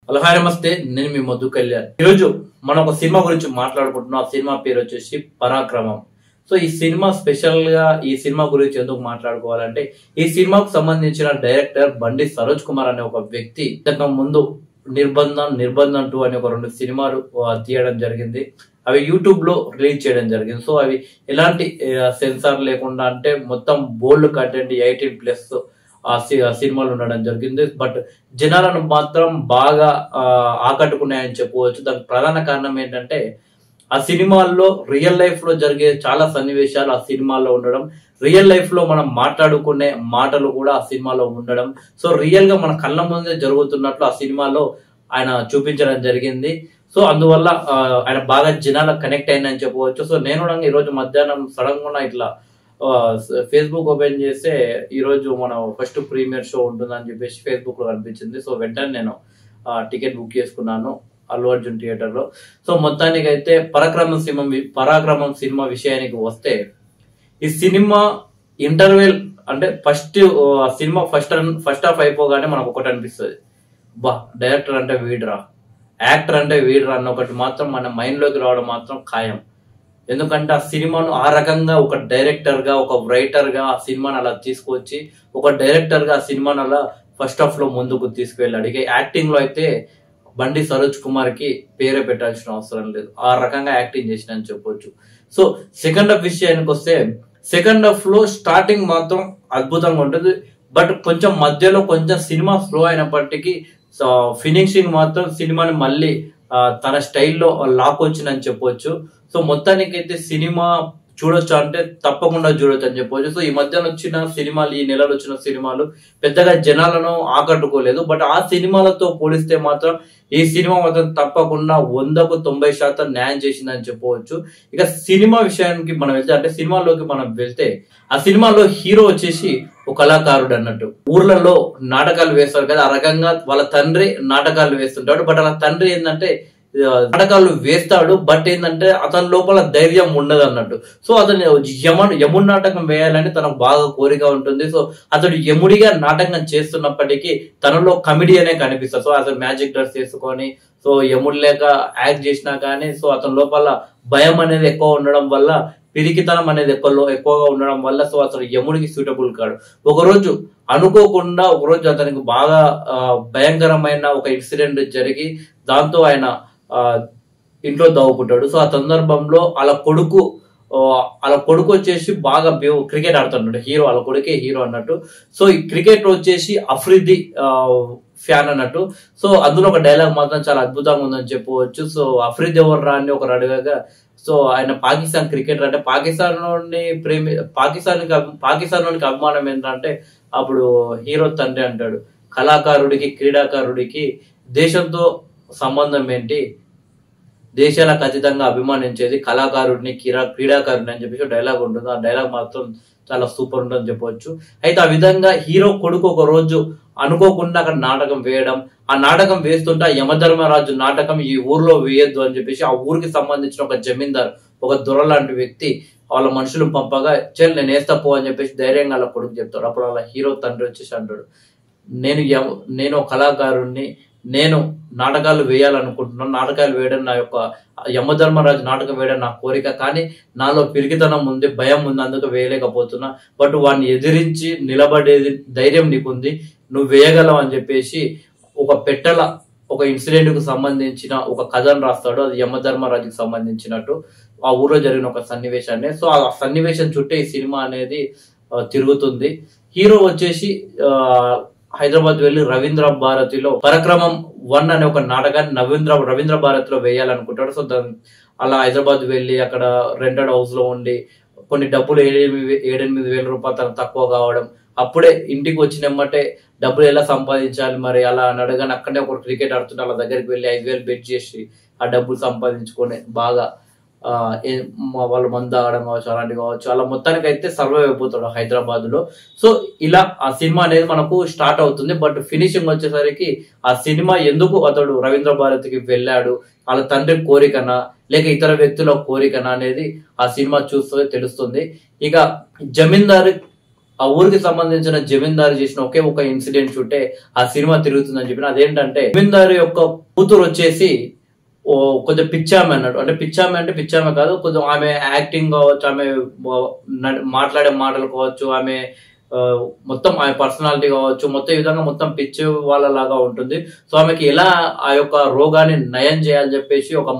Hello hi నమస్తే, నేను మీ మధు కళ్యాణ్. ఈరోజు మనం ఒక సినిమా గురించి మాట్లాడుకుంటున్నాం. ఆ సినిమా పేరు వచ్చేసి పరాక్రమం. సో ఈ సినిమా స్పెషల్ గా ఈ సినిమా గురించి ఎందుకు మాట్లాడుకోవాలంటే, ఈ సినిమాకు సంబంధించిన డైరెక్టర్ బండి సరోజ్ కుమార్ అనే ఒక వ్యక్తి ఇంతకు ముందు నిర్బంధం 2 అనే ఒక 2 సినిమాలు తీయడం జరిగింది. అవి యూట్యూబ్ లో రిలీజ్ చేయడం జరిగింది. సో అవి ఎలాంటి సెన్సార్ లేకుండా, అంటే మొత్తం బోల్డ్ కంటెంట్ 18+ ఆ సినిమాలు ఉండడం జరిగింది. బట్ జనాలను మాత్రం బాగా ఆకట్టుకున్నాయని చెప్పవచ్చు. దానికి ప్రధాన కారణం ఏంటంటే, ఆ సినిమాల్లో రియల్ లైఫ్ లో జరిగే చాలా సన్నివేశాలు ఆ సినిమాలో ఉండడం, రియల్ లైఫ్ లో మనం మాట్లాడుకునే మాటలు కూడా ఆ సినిమాలో ఉండడం, సో రియల్ గా మన కళ్ళ ముందే జరుగుతున్నట్లు ఆ సినిమాలో ఆయన చూపించడం జరిగింది. సో అందువల్ల ఆయన బాగా జనాలకు కనెక్ట్ అయిందని చెప్పవచ్చు. సో నేను కూడా ఈ రోజు మధ్యాహ్నం సడన్ గా ఇట్లా ఫేస్బుక్ ఓపెన్ చేస్తే ఈ రోజు మన ఫస్ట్ ప్రీమియర్ షో ఉంటుందని చెప్పేసి ఫేస్బుక్ లో కనిపించింది. సో వెంటనే నేను టికెట్ బుక్ చేసుకున్నాను అల్లు అర్జున్ థియేటర్ లో. సో మొత్తానికి అయితే పరాక్రమం సినిమా విషయానికి వస్తే, ఈ సినిమా ఇంటర్వెల్ అంటే సినిమా ఫస్ట్ హాఫ్ అయిపోగానే మనకు ఒకటి అనిపిస్తుంది, బా డైరెక్టర్ అంటే వీడ్రా, యాక్టర్ అంటే వీడ్రా అన్న ఒకటి మాత్రం మన మైండ్ లోకి రావడం మాత్రం ఖాయం. ఎందుకంటే ఆ సినిమాను ఆ రకంగా ఒక డైరెక్టర్ గా, ఒక రైటర్ గా ఆ సినిమాను అలా తీసుకొచ్చి, ఒక డైరెక్టర్ గా ఆ సినిమాను అలా ఫస్ట్ హాఫ్ లో ముందుకు తీసుకువెళ్ళాడు. ఇక యాక్టింగ్ లో అయితే బండి సరోజ్ కుమార్ కి పేరే పెట్టాల్సిన అవసరం లేదు, ఆ రకంగా యాక్టింగ్ చేసిన అని చెప్పొచ్చు. సో సెకండ్ హాఫ్ విషయానికి వస్తే, సెకండ్ హాఫ్ లో స్టార్టింగ్ మాత్రం అద్భుతంగా ఉంటుంది. బట్ కొంచెం మధ్యలో కొంచెం సినిమా స్లో అయినప్పటికీ ఫినిషింగ్ మాత్రం సినిమాని మళ్ళీ తన స్టైల్లో లాక్కొచ్చిందని చెప్పొచ్చు. సో మొత్తానికి అయితే సినిమా చూడొచ్చు అంటే తప్పకుండా చూడొచ్చు అని చెప్పొచ్చు. సో ఈ మధ్యన వచ్చిన సినిమాలు, ఈ నెలలో వచ్చిన సినిమాలు పెద్దగా జనాలను ఆకట్టుకోలేదు. బట్ ఆ సినిమాలతో పోలిస్తే మాత్రం ఈ సినిమా మాత్రం తప్పకుండా 100కు 90% న్యాయం చేసిందని చెప్పవచ్చు. ఇక సినిమా విషయానికి మనం వెళ్తే, అంటే సినిమాలోకి మనం వెళ్తే, ఆ సినిమాలో హీరో వచ్చేసి ఒక కళాకారుడు అన్నట్టు. ఊర్లలో నాటకాలు వేస్తారు కదా, ఆ రకంగా వాళ్ళ తండ్రి నాటకాలు వేస్తుంటాడు. బట్ అలా తండ్రి ఏంటంటే నాటకాలు వేస్తాడు, బట్ ఏంటంటే అతని లోపల ధైర్యం ఉండదు అన్నట్టు. సో అతను యముడి నాటకం వేయాలని తనకు బాగా కోరిక ఉంటుంది. సో అతడు యముడిగా నాటకం చేస్తున్నప్పటికీ తనలో కమిడియనే కనిపిస్తాడు. సో అతను మ్యాజిక్ డ్రెస్ చేసుకొని, సో యముడు లేక యాక్ట్ చేసినా కానీ, సో అతని లోపల భయం అనేది ఎక్కువ ఉండడం వల్ల, పిరికితనం అనేది ఎక్కువగా ఉండడం వల్ల, సో అతను యముడికి సూటబుల్ కాడు. ఒకరోజు అనుకోకుండా అతనికి బాగా భయంకరమైన ఒక ఇన్సిడెంట్ జరిగి, దాంతో ఆయన ఇంట్లో దావుకుంటాడు. సో ఆ సందర్భంలో వాళ్ళ కొడుకు వచ్చేసి బాగా క్రికెట్ ఆడుతున్నాడు. హీరో వాళ్ళ కొడుకే హీరో అన్నట్టు. సో ఈ క్రికెట్ వచ్చేసి అఫ్రిది ఫ్యాన్ అన్నట్టు. సో అందులో ఒక డైలాగ్ మాత్రం చాలా అద్భుతంగా ఉందని చెప్పవచ్చు. సో అఫ్రిద్ ఎవరు రా అని ఒకరు అడగగా, సో ఆయన పాకిస్తాన్ క్రికెటర్, అంటే పాకిస్తాన్ అభిమానం ఏంటంటే, అప్పుడు హీరో తండ్రి అంటాడు, కళాకారుడికి క్రీడాకారుడికి దేశంతో సంబంధం ఏంటి, దేశాలకు అతీతంగా అభిమానించేది కళాకారుడిని క్రీడాకారుడిని అని చెప్పేసి డైలాగ్ ఉంటుంది. ఆ డైలాగ్ మాత్రం చాలా సూపర్ ఉంటుందని చెప్పవచ్చు. అయితే ఆ విధంగా హీరో కొడుకు ఒక రోజు అనుకోకుండా అక్కడ నాటకం వేయడం, ఆ నాటకం వేస్తుంటే ఆ యమధర్మరాజు నాటకం ఈ ఊర్లో వేయొద్దు అని చెప్పేసి ఆ ఊరికి సంబంధించిన ఒక జమీందార్, ఒక దొర లాంటి వ్యక్తి వాళ్ళ మనుషులు పంపగా, చెల్ నేను వేస్తా పో అని చెప్పేసి ధైర్యంగా వాళ్ళ కొడుకు చెప్తాడు. అప్పుడు వాళ్ళ హీరో తండ్రి వచ్చేసి అంటాడు, నేను కళాకారుణ్ణి, నేను నాటకాలు వేయాలనుకుంటున్నాను, నాటకాలు వేయడం నా యొక్క యమధర్మరాజు నాటకం వేయడం నా కోరిక, కానీ నాలో పిరికితనం ఉంది, భయం ఉంది, అందుకు వేయలేకపోతున్నా. బట్ వాడిని ఎదిరించి నిలబడేది ధైర్యం నీకుంది, నువ్వు వేయగలవు అని చెప్పేసి ఒక ఇన్సిడెంట్ కు సంబంధించిన ఒక కథను రాస్తాడు. అది యమధర్మరాజుకి సంబంధించినట్టు ఆ ఊర్లో జరిగిన ఒక సన్నివేశాన్ని. సో ఆ సన్నివేశం చుట్టే ఈ సినిమా అనేది తిరుగుతుంది. హీరో వచ్చేసి హైదరాబాద్ వెళ్లి రవీంద్ర భారతిలో పరాక్రమం 1 అనే ఒక నాటకాన్ని రవీంద్ర భారతిలో వేయాలనుకుంటాడు. సో అలా హైదరాబాద్ వెళ్లి అక్కడ రెంటెడ్ హౌస్ లో ఉండి కొన్ని డబ్బులు 7-8 వేల రూపాయలు తనకు తక్కువ కావడం, అప్పుడే ఇంటికి వచ్చినమ్మటే డబ్బులు ఎలా సంపాదించాలి మరి అలా అని అడగానే, అక్కడనే ఒక క్రికెట్ ఆడుతుంటే వాళ్ళ దగ్గరికి వెళ్ళి 5,000 బెట్ చేసి ఆ డబ్బులు సంపాదించుకొని బాగా వాళ్ళు మందు తాగడం కావచ్చు, అలాంటివి కావచ్చు, అలా మొత్తానికి అయితే సర్వైవ్ అయిపోతాడు హైదరాబాద్ లో. సో ఇలా ఆ సినిమా అనేది మనకు స్టార్ట్ అవుతుంది. బట్ ఫినిషింగ్ వచ్చేసరికి ఆ సినిమా ఎందుకు అతడు రవీంద్ర భారతికి వెళ్ళాడు, వాళ్ళ తండ్రి కోరికనా లేక ఇతర వ్యక్తుల కోరికనా అనేది ఆ సినిమా చూస్తే తెలుస్తుంది. ఇక జమీందారు ఆ ఊరికి సంబంధించిన జమీందారు చేసిన ఒకే ఒక ఇన్సిడెంట్ చుట్టే ఆ సినిమా తిరుగుతుందని చెప్పిన. అదేంటంటే జమీందారు యొక్క కూతురు వచ్చేసి ఓ కొంచెం పిచ్చామె అన్నాడు. అంటే పిచ్చామె కాదు, కొంచెం ఆమె యాక్టింగ్ కావచ్చు, ఆమె మాట్లాడే మాటలు కావచ్చు, ఆమె మొత్తం ఆమె పర్సనాలిటీ కావచ్చు, మొత్తం ఈ విధంగా మొత్తం పిచ్చి వాళ్ళలాగా ఉంటుంది. సో ఆమెకి ఎలా ఆ యొక్క రోగాన్ని నయం చేయాలని చెప్పేసి ఒక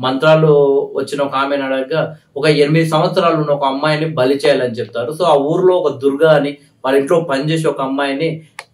మంత్రాలు వచ్చిన ఒక ఆమెను అడగగా ఒక 8 సంవత్సరాలు ఉన్న ఒక అమ్మాయిని బలి చేయాలని చెప్తారు. సో ఆ ఊర్లో ఒక దుర్గా అని వాళ్ళ ఇంట్లో పనిచేసి ఒక అమ్మాయిని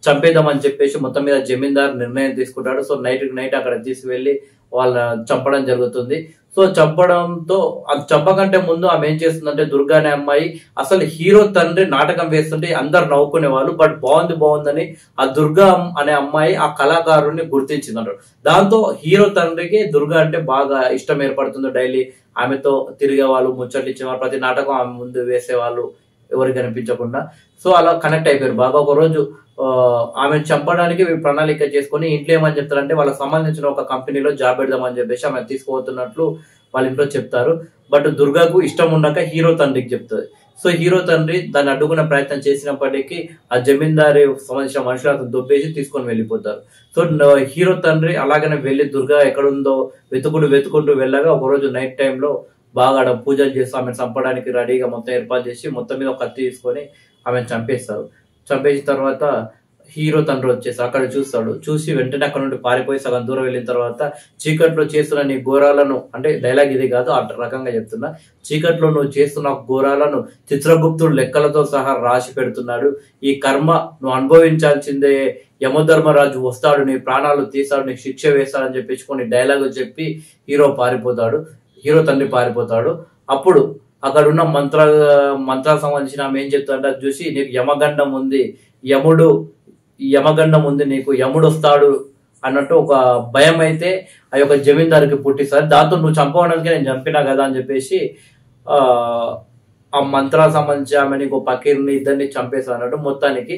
చంపేద్దామని చెప్పేసి మొత్తం మీద జమీందారు నిర్ణయం తీసుకుంటాడు. సో నైట్ అక్కడ తీసుకువెళ్ళి వాళ్ళ చంపడం జరుగుతుంది. సో చంపడంతో అది చంపకంటే ముందు ఆమె ఏం చేస్తుందంటే దుర్గా అనే అమ్మాయి అసలు హీరో తండ్రి నాటకం వేస్తుంటే అందరు నవ్వుకునే వాళ్ళు, బట్ బాగుందని ఆ దుర్గా అనే అమ్మాయి ఆ కళాకారుని గుర్తించిందంట. దాంతో హీరో తండ్రికి దుర్గా అంటే బాగా ఇష్టం ఏర్పడుతుంది. డైలీ ఆమెతో తిరిగేవాళ్ళు, ముచ్చట్లు ఇచ్చేవాళ్ళు, ప్రతి నాటకం ఆమె ముందు వేసేవాళ్ళు ఎవరికి కనిపించకుండా. సో అలా కనెక్ట్ అయిపోయారు బాగా. ఒక రోజు ఆమెను చంపడానికి ప్రణాళిక చేసుకుని ఇంట్లో ఏమని చెప్తారంటే వాళ్ళకి సంబంధించిన ఒక కంపెనీలో జాబ్ పెడదామని చెప్పేసి ఆమె తీసుకుపోతున్నట్లు వాళ్ళ ఇంట్లో చెప్తారు. బట్ దుర్గాకు ఇష్టం ఉండక హీరో తండ్రికి చెప్తుంది. సో హీరో తండ్రి దాన్ని అడ్డుకునే ప్రయత్నం చేసినప్పటికీ ఆ జమీందారి సంబంధించిన మనుషులు అతను దొబ్బేసి తీసుకొని వెళ్ళిపోతారు. సో హీరో తండ్రి అలాగనే వెళ్ళి దుర్గా ఎక్కడుందో వెతుకుంటూ వెళ్ళగా ఒకరోజు నైట్ టైంలో బాగా ఆడ పూజలు చేస్తూ ఆమెను చంపడానికి రెడీగా మొత్తం ఏర్పాటు చేసి మొత్తం మీద ఒక కత్తి తీసుకొని ఆమెను చంపేస్తారు. చంపేసిన తర్వాత హీరో తండ్రి వచ్చేసి అక్కడ చూసి వెంటనే అక్కడ నుండి పారిపోయి సగం దూరం వెళ్ళిన తర్వాత చీకట్లో చేస్తున్న నీ ఘోరాలను, అంటే డైలాగ్ ఇది కాదు ఆ రకంగా చెప్తున్నా, చీకట్లో నువ్వు చేస్తున్న ఘోరాలను చిత్రగుప్తుడు లెక్కలతో సహా రాసి పెడుతున్నాడు. ఈ కర్మ నువ్వు అనుభవించాల్సిందే, యమధర్మరాజు వస్తాడు, నీ ప్రాణాలు తీస్తాడు, నీకు శిక్ష వేస్తాడని చెప్పేసి కొన్ని డైలాగులు చెప్పి హీరో తండ్రి పారిపోతాడు. అప్పుడు అక్కడ ఉన్న మంత్రాలకు సంబంధించిన ఆమె ఏం చెప్తాడంటే అది చూసి నీకు యమగండం ఉంది, యమగండం ఉంది, నీకు యముడు వస్తాడు అన్నట్టు ఒక భయం అయితే ఆ యొక్క జమీందారికి పుట్టిస్తారు. దాంతో నువ్వు చంపడానికి నేను చంపినా కదా అని చెప్పేసి ఆ మంత్రాలకు సంబంధించి ఆమె నీకు పకీర్ని ఇద్దరిని చంపేస్తాడు అన్నట్టు. మొత్తానికి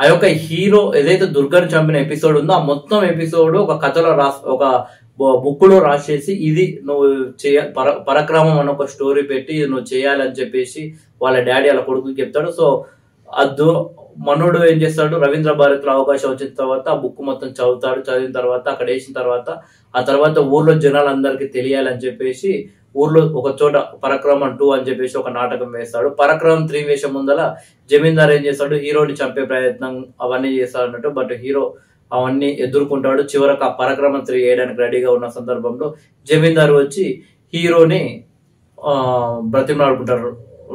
ఆ యొక్క హీరో ఏదైతే దుర్గని చంపిన ఎపిసోడ్ ఉందో ఆ మొత్తం ఎపిసోడ్ ఒక కథలో ఒక బుక్ లో రాసేసి ఇది నువ్వు పరక్రమం అని ఒక స్టోరీ పెట్టి నువ్వు చేయాలని చెప్పేసి వాళ్ళ డాడీ వాళ్ళ కొడుకుకి చెప్తాడు. సో మనోడు ఏం చేస్తాడు, రవీంద్ర భారతిలో అవకాశం వచ్చిన తర్వాత ఆ బుక్ మొత్తం చదివిన తర్వాత అక్కడ వేసిన తర్వాత ఆ తర్వాత ఊర్లో జనాలందరికీ తెలియాలని చెప్పేసి ఊర్లో ఒక చోట పరక్రమం 2 అని చెప్పేసి ఒక నాటకం వేస్తాడు. పరక్రమం 3 వేసే ముందల జమీందార్ ఏం చేస్తాడు, హీరోని చంపే ప్రయత్నం అవన్నీ చేస్తాడు అన్నట్టు. బట్ హీరో అవన్నీ ఎదుర్కొంటాడు. చివరకు ఆ పరక్రమం 3 వేయడానికి రెడీగా ఉన్న సందర్భంలో జమీందారు వచ్చి హీరోని బ్రతిమలాడుకుంటారు,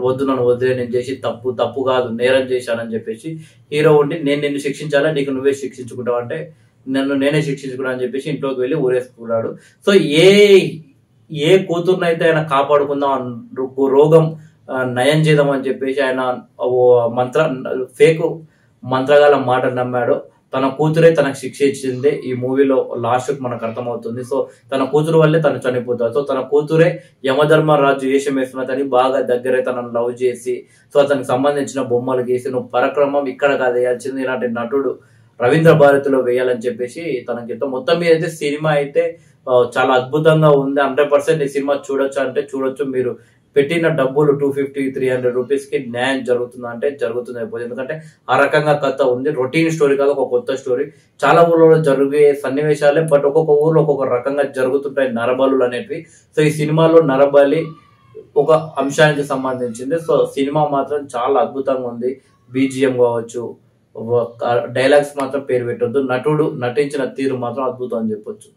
వద్దు నన్ను వద్దే, నేను చేసి తప్పు కాదు, నేరం చేశానని చెప్పేసి. హీరో ఉండి నేను నిన్ను శిక్షించాలా, నీకు నువ్వే శిక్షించుకుంటావు అంటే నేనే శిక్షించుకున్నా అని చెప్పేసి ఇంట్లోకి వెళ్ళి ఊరేసుకున్నాడు. సో ఏ కూతుర్నైతే ఆయన కాపాడుకుందాం, రోగం నయం చేద్దాం అని చెప్పేసి ఆయన ఫేక్ మంత్రగాల మాట నమ్మాడో తన కూతురే తనకు శిక్ష ఇచ్చిందే ఈ మూవీలో లాస్ట్ మనకు అర్థమవుతుంది. సో తన కూతురు వల్లే తను చనిపోతాడు. సో తన కూతురే యమధర్మరాజు వేషం వేస్తున్నదని బాగా దగ్గరే తనను లవ్ చేసి సో అతనికి సంబంధించిన బొమ్మలు గీసి నువ్వు పరక్రమం ఇక్కడ కాదు వేయాల్సింది, ఇలాంటి నటుడు రవీంద్ర భారతిలో వేయాలని చెప్పేసి తనకి మొత్తం మీద అయితే సినిమా అయితే చాలా అద్భుతంగా ఉంది. 100% ఈ సినిమా చూడొచ్చు అంటే చూడొచ్చు. మీరు పెట్టిన డబ్బులు 250-300 రూపీస్ కి న్యాయం జరుగుతుందా అంటే జరుగుతుంది అయిపోతుంది. ఎందుకంటే ఆ రకంగా కథ ఉంది. రొటీన్ స్టోరీ కాదు, ఒక కొత్త స్టోరీ. చాలా ఊర్లలో జరిగే సన్నివేశాలే, బట్ ఒక్కొక్క ఊర్లో ఒక్కొక్క రకంగా జరుగుతుంటాయి నరబలు అనేటివి. సో ఈ సినిమాలో నరబలి ఒక అంశానికి సంబంధించింది. సో సినిమా మాత్రం చాలా అద్భుతంగా ఉంది. బీజిఎం కావచ్చు, డైలాగ్స్ మాత్రం పేరు పెట్టొద్దు, నటుడు నటించిన తీరు మాత్రం అద్భుతం అని చెప్పొచ్చు.